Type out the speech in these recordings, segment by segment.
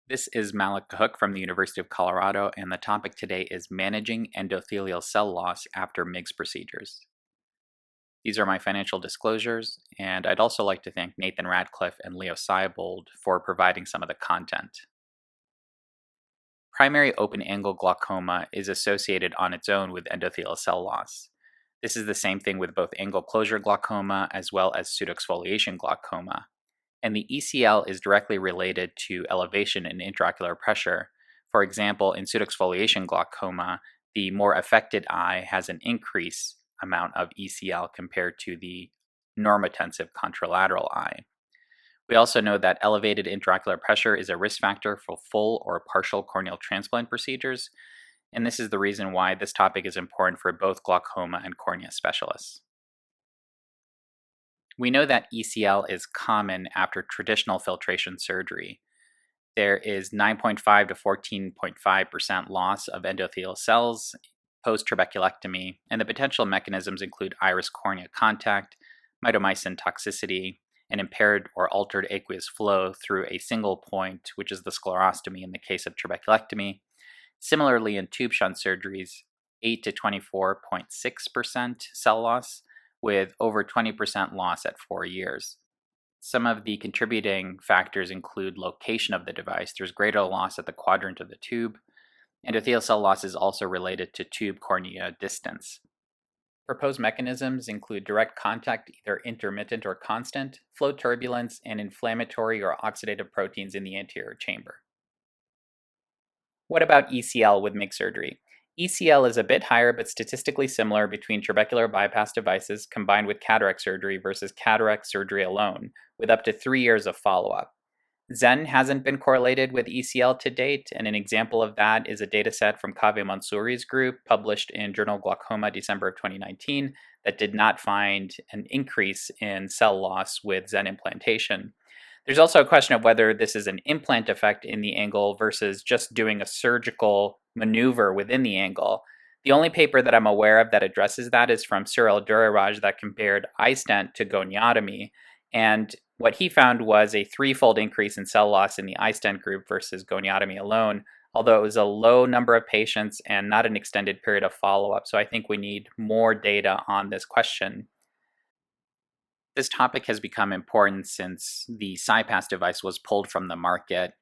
This is Malik Kahook from the University of Colorado, and the topic today is managing endothelial cell loss after MIGS procedures. These are my financial disclosures, and I'd also like to thank Nathan Radcliffe and Leo Seibold for providing some of the content. Primary open-angle glaucoma is associated on its own with endothelial cell loss. This is the same thing with both angle closure glaucoma as well as pseudoexfoliation glaucoma. And the ECL is directly related to elevation in intraocular pressure. For example, in pseudoexfoliation glaucoma, the more affected eye has an increased amount of ECL compared to the normotensive contralateral eye. We also know that elevated intraocular pressure is a risk factor for full or partial corneal transplant procedures, and this is the reason why this topic is important for both glaucoma and cornea specialists. We know that ECL is common after traditional filtration surgery. There is 9.5 to 14.5% loss of endothelial cells post-trabeculectomy, and the potential mechanisms include iris cornea contact, mitomycin toxicity, and impaired or altered aqueous flow through a single point, which is the sclerostomy in the case of trabeculectomy. Similarly, in tube shunt surgeries, 8 to 24.6% cell loss, with over 20% loss at 4 years. Some of the contributing factors include location of the device. There's greater loss at the quadrant of the tube. Endothelial cell loss is also related to tube cornea distance. Proposed mechanisms include direct contact, either intermittent or constant, flow turbulence, and inflammatory or oxidative proteins in the anterior chamber. What about ECL with MIGS surgery? ECL is a bit higher but statistically similar between trabecular bypass devices combined with cataract surgery versus cataract surgery alone, with up to 3 years of follow-up. Zen hasn't been correlated with ECL to date, and an example of that is a dataset from Kaveh Mansouri's group published in Journal Glaucoma December of 2019 that did not find an increase in cell loss with Zen implantation. There's also a question of whether this is an implant effect in the angle versus just doing a surgical maneuver within the angle. The only paper that I'm aware of that addresses that is from Cyril Duraraj that compared iStent to goniotomy, and what he found was a 3-fold increase in cell loss in the iStent group versus goniotomy alone, although it was a low number of patients and not an extended period of follow-up. So I think we need more data on this question. This topic has become important since the CyPASS device was pulled from the market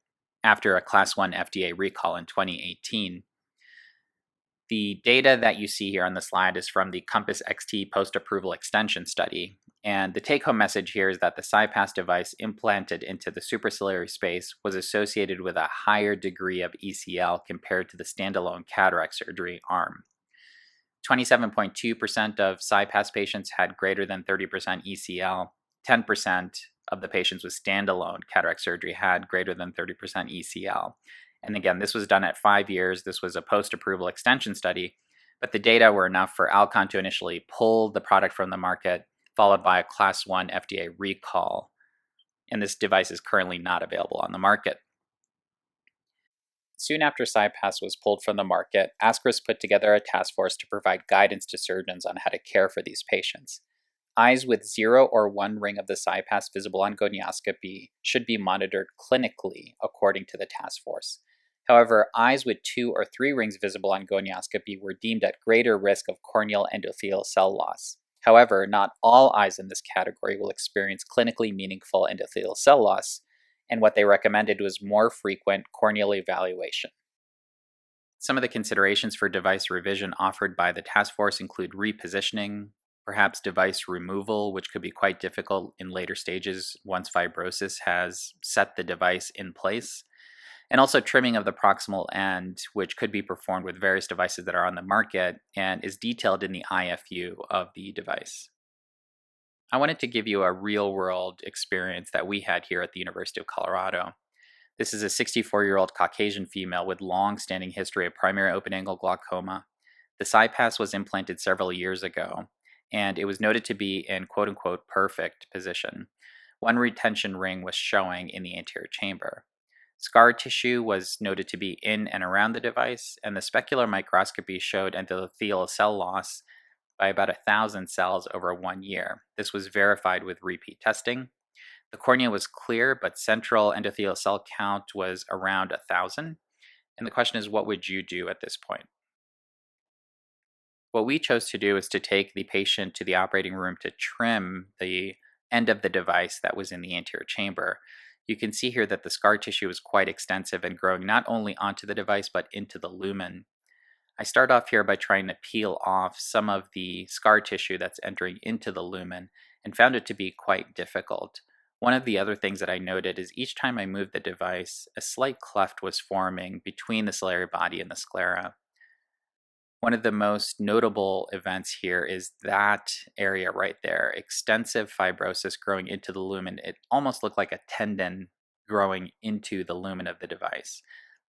after a Class 1 FDA recall in 2018. The data that you see here on the slide is from the Compass XT post-approval extension study, and the take-home message here is that the CyPASS device implanted into the supraciliary space was associated with a higher degree of ECL compared to the standalone cataract surgery arm. 27.2% of CyPASS patients had greater than 30% ECL. 10% of the patients with standalone cataract surgery had greater than 30% ECL. And again, this was done at 5 years. This was a post-approval extension study, but the data were enough for Alcon to initially pull the product from the market, followed by a Class 1 FDA recall. And this device is currently not available on the market. Soon after CyPASS was pulled from the market, ASCRS put together a task force to provide guidance to surgeons on how to care for these patients. Eyes with 0 or 1 ring of the CyPASS visible on gonioscopy should be monitored clinically, according to the task force. However, eyes with 2 or 3 rings visible on gonioscopy were deemed at greater risk of corneal endothelial cell loss. However, not all eyes in this category will experience clinically meaningful endothelial cell loss, and what they recommended was more frequent corneal evaluation. Some of the considerations for device revision offered by the task force include repositioning, perhaps device removal, which could be quite difficult in later stages once fibrosis has set the device in place, and also trimming of the proximal end, which could be performed with various devices that are on the market and is detailed in the IFU of the device. I wanted to give you a real-world experience that we had here at the University of Colorado. This is a 64-year-old Caucasian female with long-standing history of primary open-angle glaucoma. The CyPASS was implanted several years ago, and it was noted to be in quote-unquote perfect position. 1 retention ring was showing in the anterior chamber. Scar tissue was noted to be in and around the device, and the specular microscopy showed endothelial cell loss by about 1,000 cells over 1 year. This was verified with repeat testing. The cornea was clear, but central endothelial cell count was around 1,000. And the question is, what would you do at this point? What we chose to do is to take the patient to the operating room to trim the end of the device that was in the anterior chamber. You can see here that the scar tissue is quite extensive and growing not only onto the device but into the lumen. I start off here by trying to peel off some of the scar tissue that's entering into the lumen and found it to be quite difficult. One of the other things that I noted is each time I moved the device, a slight cleft was forming between the ciliary body and the sclera. One of the most notable events here is that area right there, extensive fibrosis growing into the lumen. It almost looked like a tendon growing into the lumen of the device.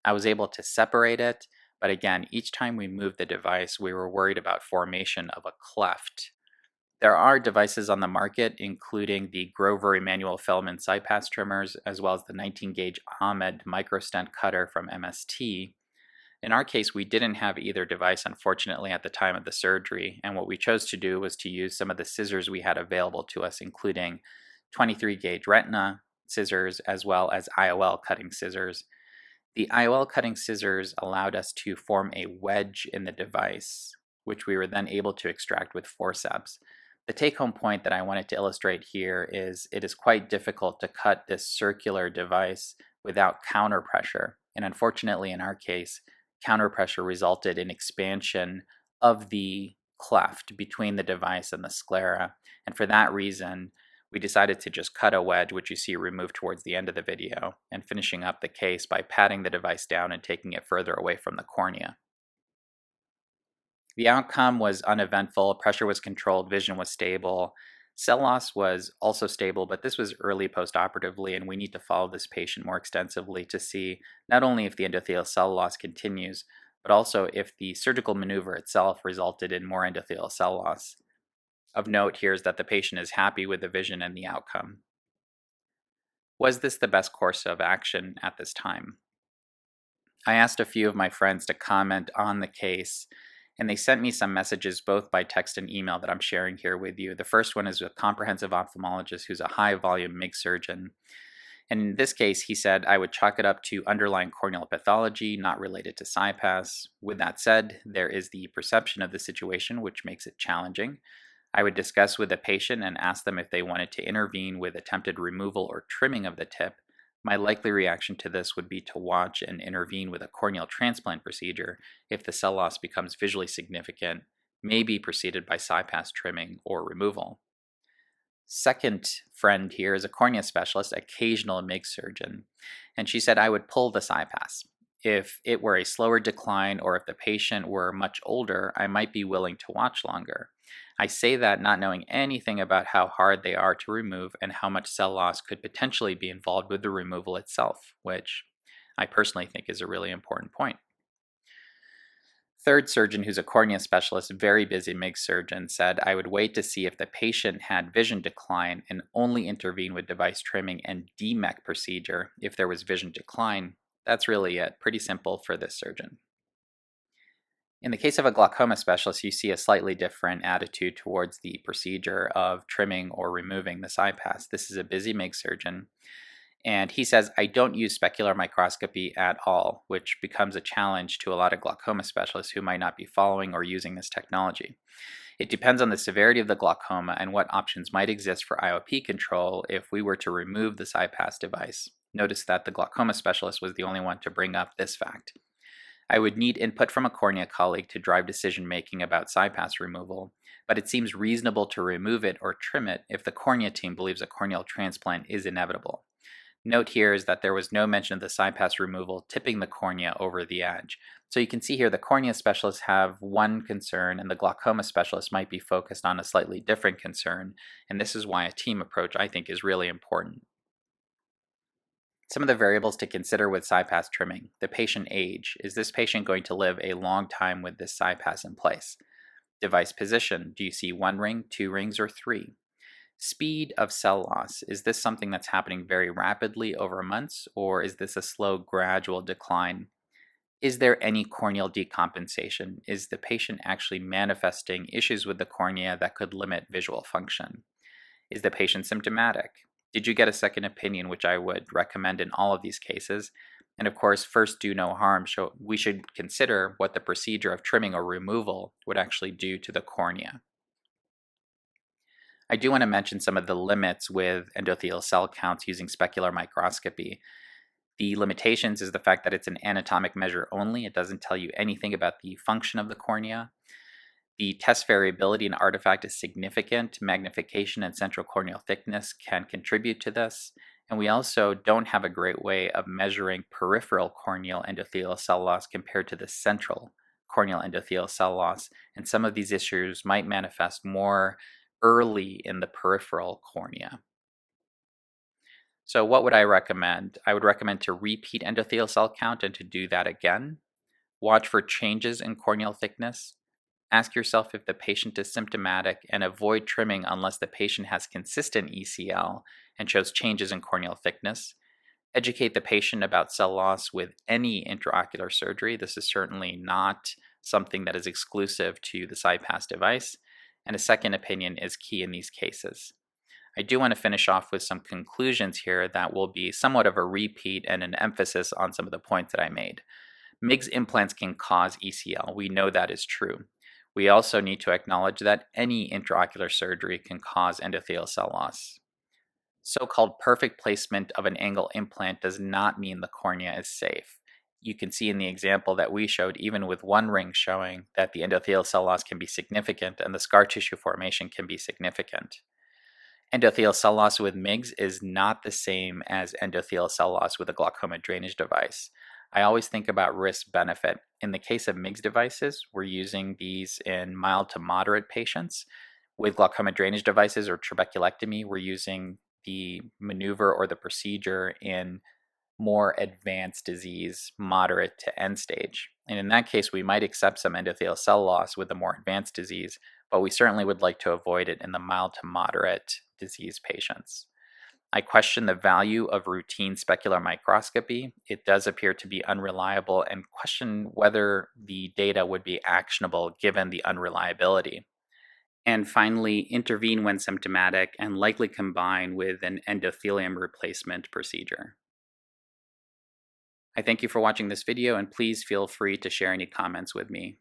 I was able to separate it, but again, each time we moved the device, we were worried about formation of a cleft. There are devices on the market, including the Grover Emanuel Feldman CyPASS trimmers, as well as the 19-gauge Ahmed microstent cutter from MST. In our case, we didn't have either device, unfortunately, at the time of the surgery, and what we chose to do was to use some of the scissors we had available to us, including 23-gauge retina scissors as well as IOL cutting scissors. The IOL cutting scissors allowed us to form a wedge in the device, which we were then able to extract with forceps. The take-home point that I wanted to illustrate here is it is quite difficult to cut this circular device without counter pressure, and unfortunately in our case, counter pressure resulted in expansion of the cleft between the device and the sclera, and for that reason we decided to just cut a wedge, which you see removed towards the end of the video, and finishing up the case by patting the device down and taking it further away from the cornea. The outcome was uneventful, pressure was controlled, vision was stable. Cell loss was also stable, but this was early postoperatively, and we need to follow this patient more extensively to see not only if the endothelial cell loss continues, but also if the surgical maneuver itself resulted in more endothelial cell loss. Of note here is that the patient is happy with the vision and the outcome. Was this the best course of action at this time? I asked a few of my friends to comment on the case, and they sent me some messages both by text and email that I'm sharing here with you. The first one is a comprehensive ophthalmologist who's a high-volume MIGS surgeon. And in this case, he said, I would chalk it up to underlying corneal pathology, not related to CyPASS. With that said, there is the perception of the situation, which makes it challenging. I would discuss with the patient and ask them if they wanted to intervene with attempted removal or trimming of the tip. My likely reaction to this would be to watch and intervene with a corneal transplant procedure if the cell loss becomes visually significant, may be preceded by CyPASS trimming or removal. Second friend here is a cornea specialist, occasional MIGS surgeon, and she said I would pull the CyPASS. If it were a slower decline or if the patient were much older, I might be willing to watch longer. I say that not knowing anything about how hard they are to remove and how much cell loss could potentially be involved with the removal itself, which I personally think is a really important point. Third surgeon, who's a cornea specialist, very busy MIGS surgeon, said I would wait to see if the patient had vision decline and only intervene with device trimming and DMEC procedure if there was vision decline. That's really it. Pretty simple for this surgeon. In the case of a glaucoma specialist, you see a slightly different attitude towards the procedure of trimming or removing the CyPASS. This is a busy MIGS surgeon, and he says, I don't use specular microscopy at all, which becomes a challenge to a lot of glaucoma specialists who might not be following or using this technology. It depends on the severity of the glaucoma and what options might exist for IOP control if we were to remove the CyPASS device. Notice that the glaucoma specialist was the only one to bring up this fact. I would need input from a cornea colleague to drive decision-making about CyPASS removal, but it seems reasonable to remove it or trim it if the cornea team believes a corneal transplant is inevitable. Note here is that there was no mention of the CyPASS removal tipping the cornea over the edge. So you can see here the cornea specialists have one concern and the glaucoma specialist might be focused on a slightly different concern, and this is why a team approach I think is really important. Some of the variables to consider with CyPASS trimming. The patient age. Is this patient going to live a long time with this CyPASS in place? Device position. Do you see 1 ring, 2 rings, or 3? Speed of cell loss. Is this something that's happening very rapidly over months, or is this a slow, gradual decline? Is there any corneal decompensation? Is the patient actually manifesting issues with the cornea that could limit visual function? Is the patient symptomatic? Did you get a second opinion, which I would recommend in all of these cases? And of course, first do no harm. We should consider what the procedure of trimming or removal would actually do to the cornea. I do want to mention some of the limits with endothelial cell counts using specular microscopy. The limitations is the fact that it's an anatomic measure only. It doesn't tell you anything about the function of the cornea. The test variability and artifact is significant. Magnification and central corneal thickness can contribute to this. And we also don't have a great way of measuring peripheral corneal endothelial cell loss compared to the central corneal endothelial cell loss. And some of these issues might manifest more early in the peripheral cornea. So what would I recommend? I would recommend to repeat endothelial cell count and to do that again. Watch for changes in corneal thickness. Ask yourself if the patient is symptomatic and avoid trimming unless the patient has consistent ECL and shows changes in corneal thickness. Educate the patient about cell loss with any intraocular surgery. This is certainly not something that is exclusive to the CyPASS device, and a second opinion is key in these cases. I do want to finish off with some conclusions here that will be somewhat of a repeat and an emphasis on some of the points that I made. MIGS implants can cause ECL. We know that is true. We also need to acknowledge that any intraocular surgery can cause endothelial cell loss. So-called perfect placement of an angle implant does not mean the cornea is safe. You can see in the example that we showed, even with one ring showing, that the endothelial cell loss can be significant and the scar tissue formation can be significant. Endothelial cell loss with MIGS is not the same as endothelial cell loss with a glaucoma drainage device. I always think about risk-benefit. In the case of MIGS devices, we're using these in mild to moderate patients. With glaucoma drainage devices or trabeculectomy, we're using the maneuver or the procedure in more advanced disease, moderate to end stage. And in that case, we might accept some endothelial cell loss with the more advanced disease, but we certainly would like to avoid it in the mild to moderate disease patients. I question the value of routine specular microscopy. It does appear to be unreliable, and question whether the data would be actionable given the unreliability. And finally, intervene when symptomatic and likely combine with an endothelium replacement procedure. I thank you for watching this video, and please feel free to share any comments with me.